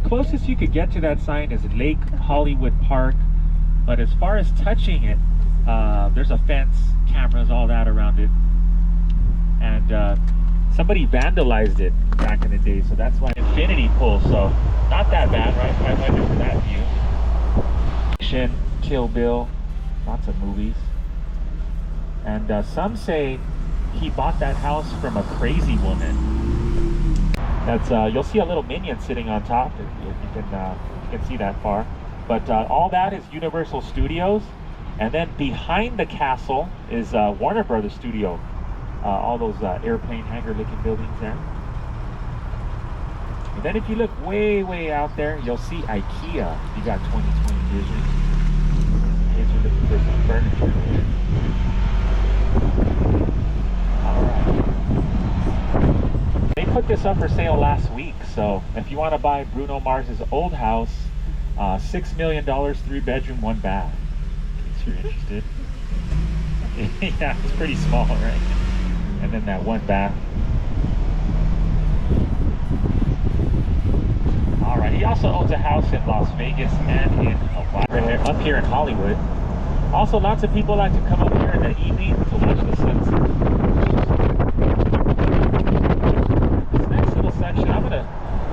closest you could get to that sign is Lake Hollywood Park, but as far as touching it, there's a fence, cameras, all that around it, and somebody vandalized it back in the day, so that's why infinity pool. So not that bad, right? 500 for that view. Kill Bill, lots of movies, and some say he bought that house from a crazy woman. That's you'll see a little minion sitting on top if you can see that far. But all that is Universal Studios, and then behind the castle is Warner Brothers Studio. All those airplane hangar-looking buildings there. And then if you look way out there, you'll see IKEA. You got 20/20 vision. Here's your looking for some furniture. They put this up for sale last week, so if you want to buy Bruno Mars's old house, $6 million, 3-bedroom, 1 bath. In case you're interested. Yeah, it's pretty small, right? And then that 1 bath. All right, he also owns a house in Las Vegas and in Hawaii, up here in Hollywood. Also, lots of people like to come up here in the evening to watch the sunset. Section. I'm gonna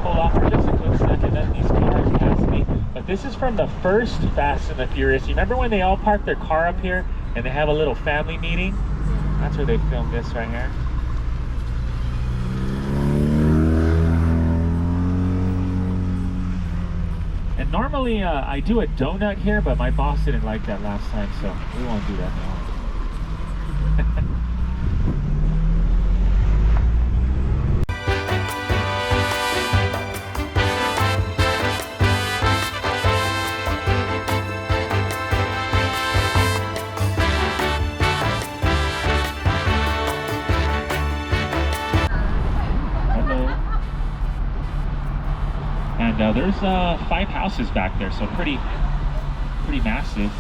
pull off for just a quick second, let these cars pass me. But this is from the first Fast and the Furious. You remember when they all park their car up here and they have a little family meeting? That's where they filmed this right here. And normally I do a donut here, but my boss didn't like that last time, so we won't do that now. There's 5 houses back there, so pretty massive.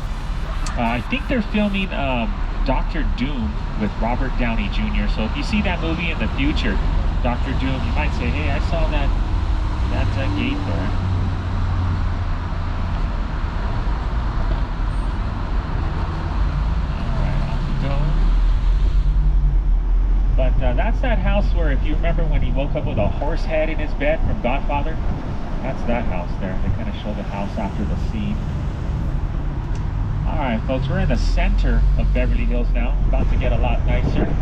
I think they're filming Dr. Doom with Robert Downey Jr. So if you see that movie in the future, Dr. Doom, you might say, hey, I saw that gate there. But that's that house where, if you remember when he woke up with a horse head in his bed from Godfather, that's that house there. They kind of show the house after the scene. All right, folks, we're in the center of Beverly Hills now. About to get a lot nicer.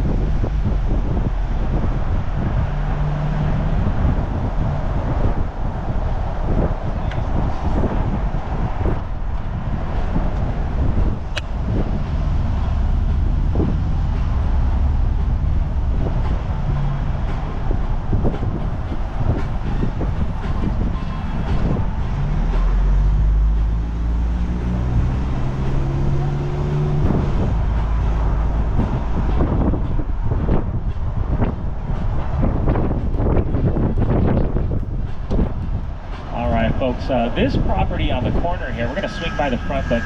Folks, this property on the corner here, we're going to swing by the front, but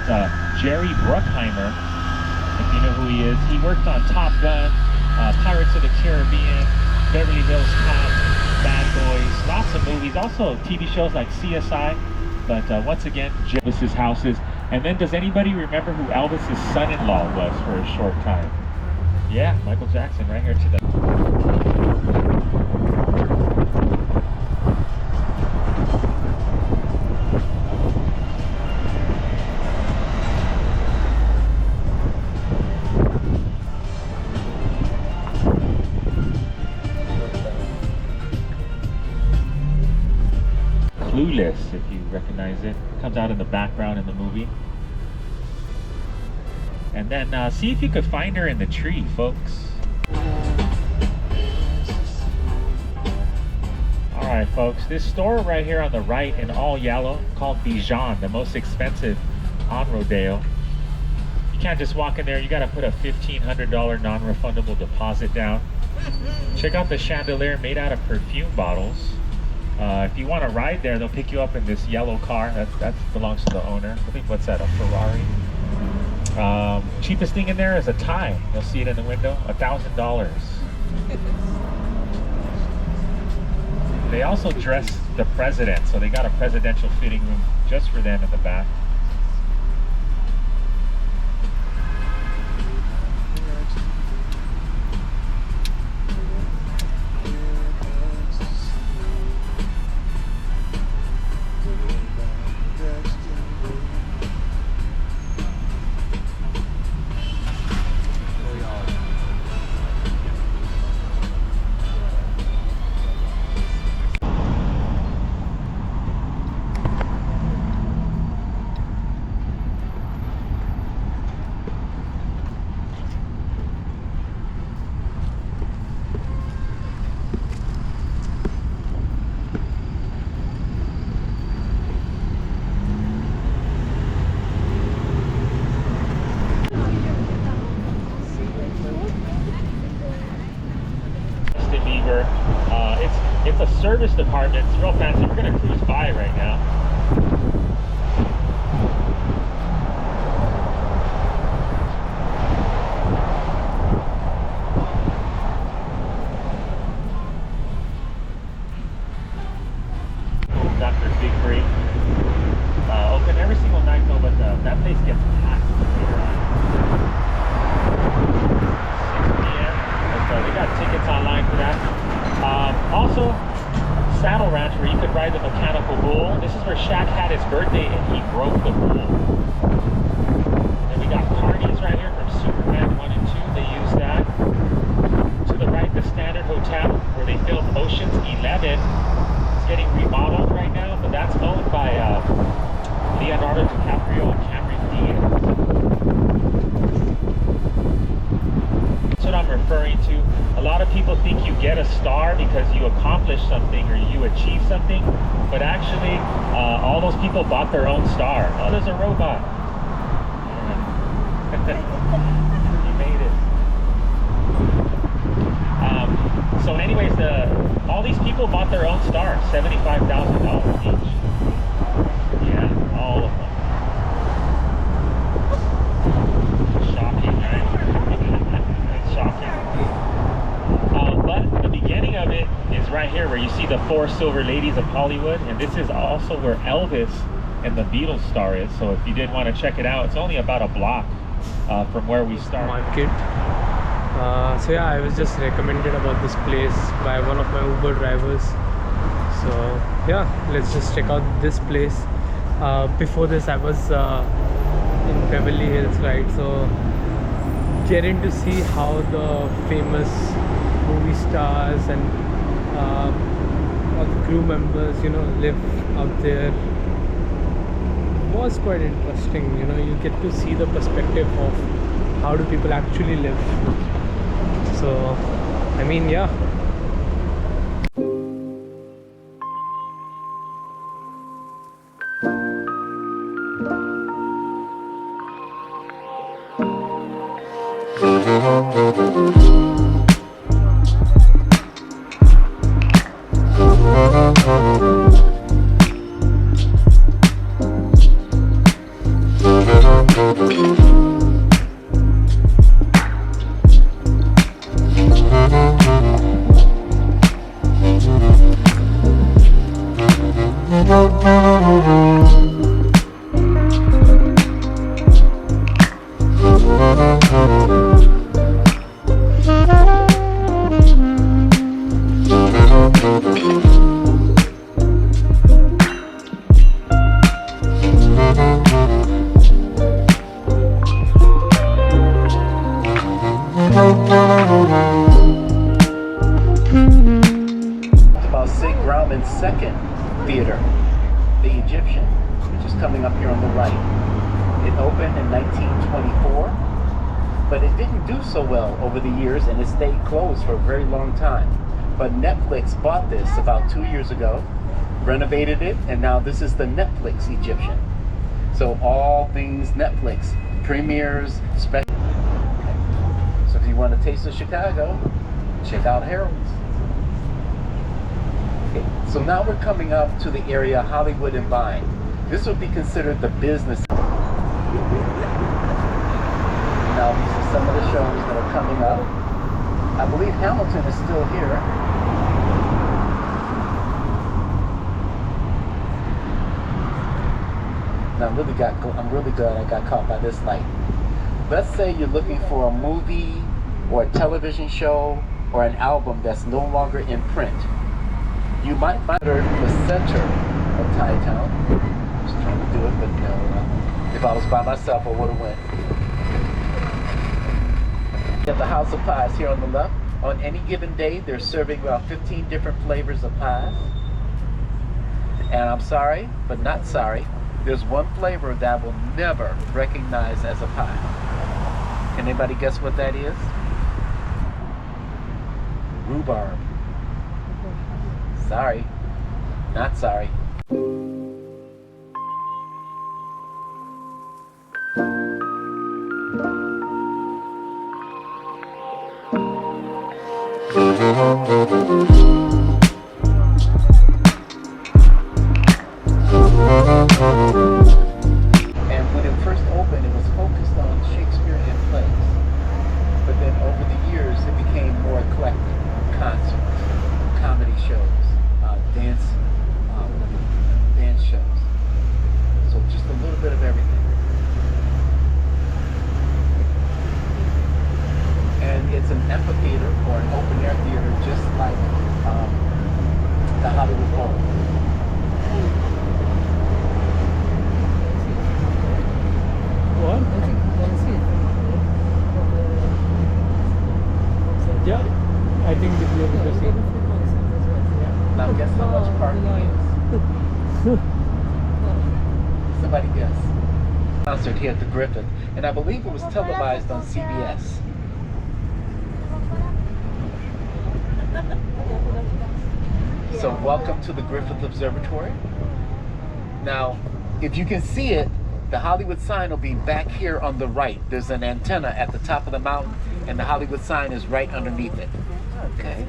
Jerry Bruckheimer, if you know who he is, he worked on Top Gun, Pirates of the Caribbean, Beverly Hills Cop, Bad Boys, lots of movies, also TV shows like CSI, but once again, Elvis's houses. And then, does anybody remember who Elvis's son-in-law was for a short time? Yeah, Michael Jackson, right here to the... Clueless, if you recognize it. Comes out in the background in the movie. And then see if you could find her in the tree, folks. Alright, folks, this store right here on the right in all yellow, called Bijan, the most expensive on Rodeo. You can't just walk in there, you gotta put a $1,500 non-refundable deposit down. Check out the chandelier made out of perfume bottles. If you want to ride there, they'll pick you up in this yellow car. That belongs to the owner. I think, what's that, a Ferrari? Cheapest thing in there is a tie. You'll see it in the window, $1,000. They also dress the president, so they got a presidential fitting room just for them in the back. It's a service department. It's real fancy. We're gonna cruise by right now. Dr. Big Break. Open every single night though, but that place gets packed later on. 6 p.m. But they got tickets online for that. Also, Saddle Ranch, where you could ride the mechanical bull. This is where Shaq had his birthday and he broke the bull. Then we got parties right here from Superman 1 and 2. They use that. To the right, the Standard Hotel, where they filmed Ocean's 11. It's getting remodeled right now, but that's owned by Leonardo DiCaprio and Cameron Diaz. That's what I'm referring to. A lot of people think you get a star because you accomplish something or you achieve something, but actually all those people bought their own star. Oh, there's a robot. Yeah. You made it. So anyways, all these people bought their own stars, $75,000 each. Yeah, all of them. Shocking, right? It's shocking. But the beginning of it is right here where you see the 4 silver ladies of Hollywood, and this is also where Elvis and the Beatles star is. So if you did want to check it out, it's only about a block from where we started. Market. So yeah, I was just recommended about this place by one of my Uber drivers. So yeah, let's just check out this place. Before this I was in Beverly Hills, right? So getting to see how the famous movie stars and all the crew members, you know, live out there was quite interesting. You know, you get to see the perspective of how do people actually live. So I mean, yeah. Second theater, the Egyptian, which is coming up here on the right. It opened in 1924, but it didn't do so well over the years and it stayed closed for a very long time. But Netflix bought this about 2 years ago, renovated it, and now this is the Netflix Egyptian. So all things Netflix, premieres, special. So if you want a taste of Chicago, check out Harold's. Okay, so now we're coming up to the area Hollywood and Vine. This would be considered the business. Now these are some of the shows that are coming up. I believe Hamilton is still here. And I'm really glad I got caught by this light. Let's say you're looking for a movie or a television show or an album that's no longer in print. You might find the center of Thai Town. I was trying to do it, but no. If I was by myself, I would have went. You have the House of Pies here on the left. On any given day, they're serving about 15 different flavors of pies. And I'm sorry, but not sorry. There's one flavor that I will never recognize as a pie. Can anybody guess what that is? Rhubarb. Sorry, not sorry. And when it first opened, it was focused on Shakespearean plays. But then over the years, it became more eclectic. Concerts, comedy shows, dance shows. So just a little bit of everything. And it's an amphitheater or an open air theater, just like the Hollywood Bowl. What? Yeah, I think this will be the same. Now guess how much parking is? Somebody guess. Concert here at the Griffith, and I believe it was televised on CBS. So welcome to the Griffith Observatory. Now, if you can see it, the Hollywood sign will be back here on the right. There's an antenna at the top of the mountain, and the Hollywood sign is right underneath it. Okay.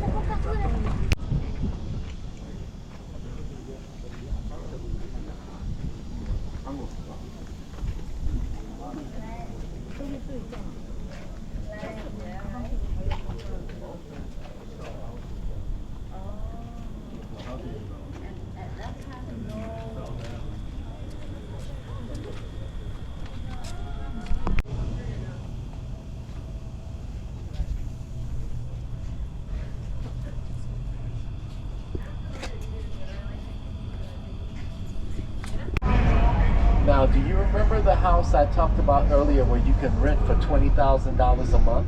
Now, do you remember the house I talked about earlier where you can rent for $20,000 a month?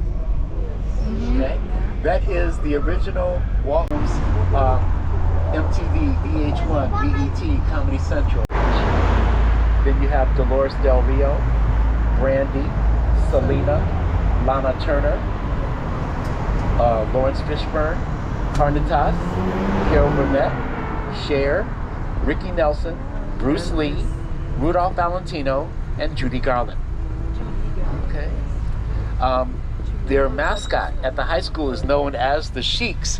Okay, that is the original Walton's MTV, VH1, BET, Comedy Central. Then you have Dolores Del Rio, Brandy, Selena, Lana Turner, Lawrence Fishburne, Carnitas, Carol Burnett, Cher, Ricky Nelson, Bruce Lee, Rudolph Valentino, and Judy Garland. Okay. Their mascot at the high school is known as the Sheiks.